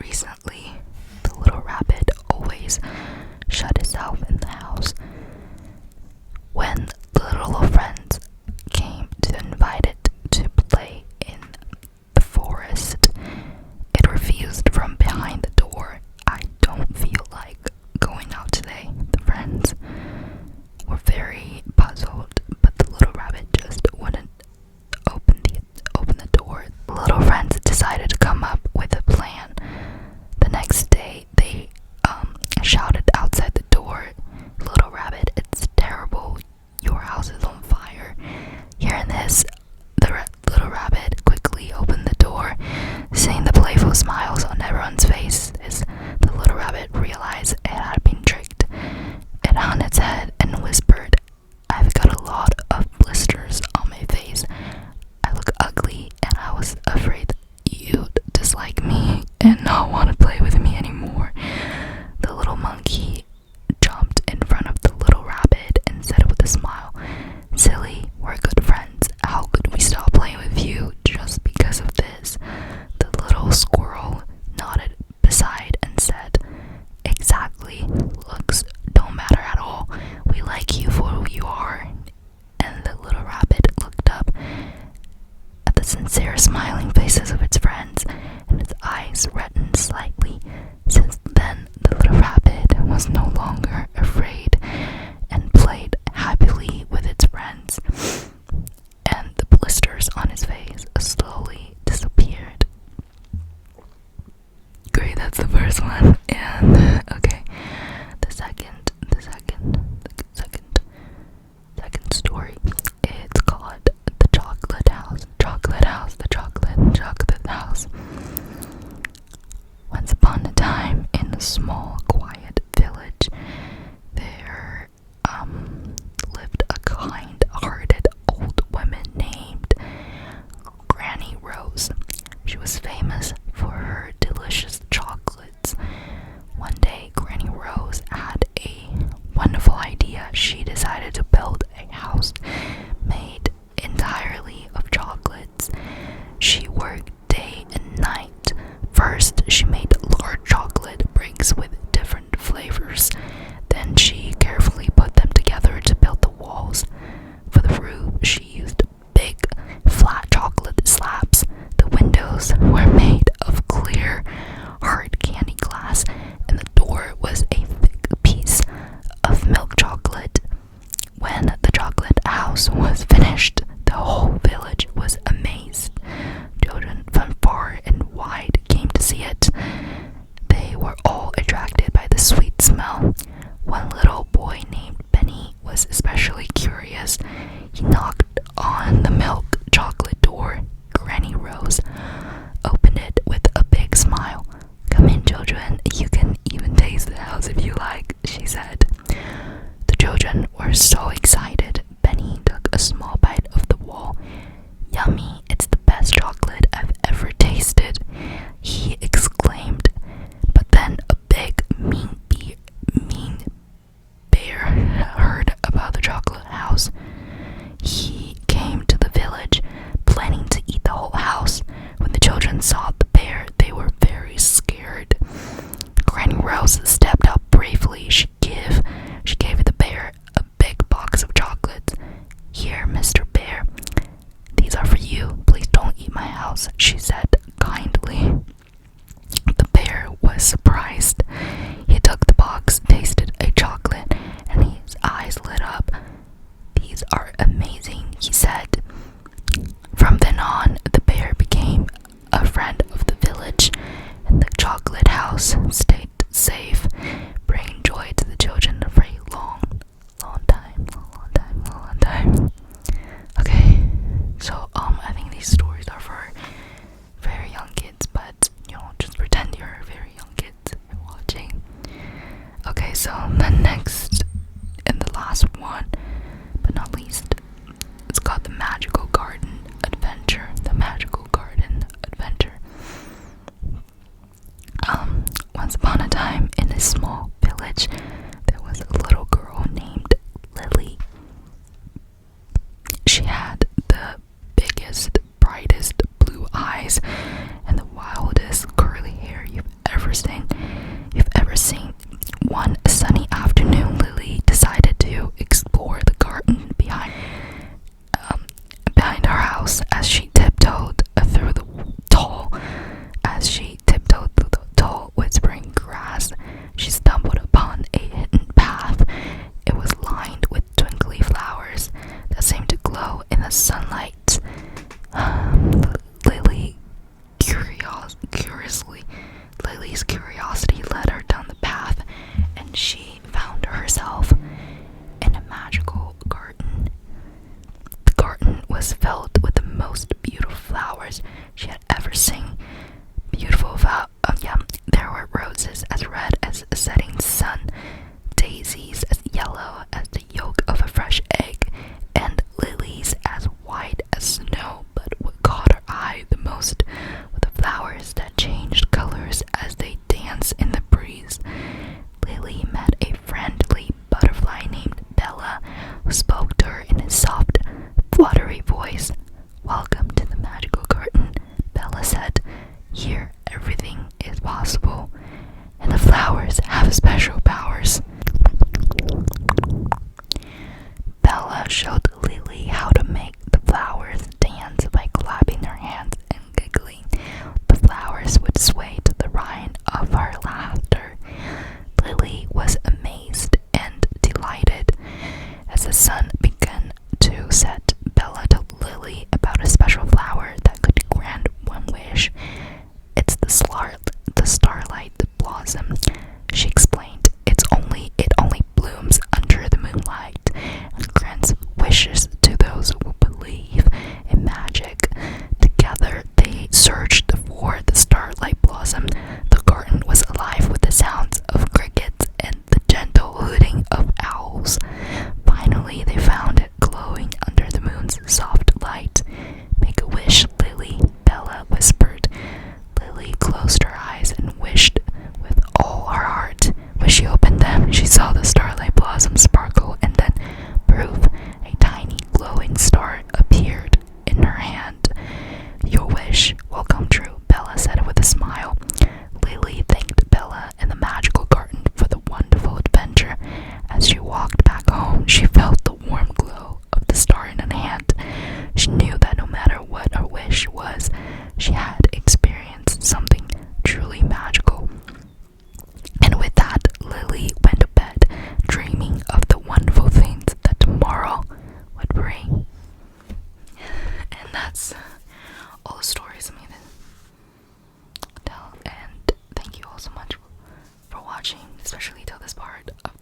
recently, the little rabbit always shut itself in the house. When the little friends came to invite it to play in the forest, it refused from behind the door. "I don't feel like going out today." The friends were very puzzled, but the little rabbit just wouldn't open the door. The little friends decided to come up with a plan. The next day, they shouted outside the door, "Little rabbit, it's terrible. Your house is on fire." Hearing this, the little rabbit quickly opened the door. Seeing the playful smiles on everyone's faces, the little rabbit realized it had been tricked. It hung its head and whispered, "I've got a lot of blisters on my face. I look ugly, and I was afraid you'd dislike me and not want to play with me anymore." The little monkey jumped in front of the little rabbit and said with a smile, "Silly, we're good friends. How could we stop playing with you just because of this?" The little squirrel nodded beside and said, "Exactly. Looks don't matter at all. We like you for who you are." And the little rabbit looked up at the sincere smiling faces of its friends, and its eyes reddened slightly. Since then, the little rabbit was no longer afraid and played happily with its friends, and the blisters on his face slowly disappeared. Great, that's the first one. And okay, the second story. It's called The Chocolate House. The chocolate house. Once upon a time, in a small, quiet village, there lived a kind-hearted old woman named Granny Rose. She was famous for her delicious chocolates. One day, Granny Rose had a wonderful idea. She decided to build a house made entirely of chocolates. She worked day and night. First, she made large chocolate bricks with different flavors. Then she carefully put them together to build the walls. For the roof, she used big, flat chocolate slabs. The windows were made of clear, hard candy glass, and the door was a thick piece of milk chocolate. When the chocolate house was finished, the whole village was amazed. Children from far and wide came to see it. They were all attracted by the sweet smell. One little boy named Benny was especially curious. He knocked on the milk chocolate door. Granny Rose opened it with a big smile. "Come in, children. You can even taste the house if you like," she said. The children were so excited. Benny took a small bite of the wall. "Yummy, it's the best chocolate I've ever tasted," he exclaimed. But then a big, mean bear heard about the chocolate house. He came to the village, planning to eat the whole house. When the children saw the bear, they were very scared. Granny Rose stepped out bravely. She gave the bear a big box of chocolates. "Here, Mr. Bear, these are for you. Please don't eat my house," she said kindly. The bear was surprised. He took the box, tasted a chocolate, and his eyes lit up. "These are amazing," he said. From then on, the bear became a friend of the village, and the chocolate house stayed safe, bringing joy to the children for a long time. Okay, so I think these stories are for very young kids, but just pretend you're very young kids and watching. Okay, so the next and the last one, but not least, it's called The Magical Garden Adventure. Once upon a time, in a small village, there was a little girl named Lily. She had the biggest, brightest blue eyes and the wildest curly hair you've ever Lily's curiosity led her down the path, and she found herself in a magical garden. The garden was filled with the most beautiful flowers she had ever seen. There were roses as red as a setting sun, daisies as yellow as the yolk of a fresh egg, and lilies as white as snow. But what caught her eye the most were the flowers that changed colors as they danced in the breeze. Lily met a friendly butterfly named Bella, who spoke to her in a soft, fluttery voice. "Welcome to the magical garden," Bella said. "Here, everything is possible, and the flowers have special powers." Bella showed Lily how to make the flowers dance by clapping their hands and giggling. The flowers would sway to the rhyme of her laughter. Lily was amazed and delighted. As the sun began to set, Bella told Lily about a special flower that could grant one wish. "It's the starlight blossom," she explained. It only blooms under the moonlight and grants wishes to those who believe in magic." Together they searched for the starlight blossom. The garden was alive with the sounds of crickets and the gentle hooting of owls. Finally they found it glowing under the moon's soft light. "Make a wish, Lily," Bella whispered. Lily closed her eyes and wished with all her heart. When she opened them, she saw the starlight blossom sparkle, and then, poof, a tiny glowing star appeared in her hand. "Your wish will come true," Bella said with a smile. Lily thanked Bella and the magical garden for the wonderful adventure. As she walked back home, she felt the warm glow of the star in her hand. She knew that no matter what her wish was, she had experienced something truly magical. And with that, Lily went to bed, dreaming of the wonderful things that tomorrow would bring. And that's all the stories I'm gonna tell. And thank you all so much for watching, especially till this part of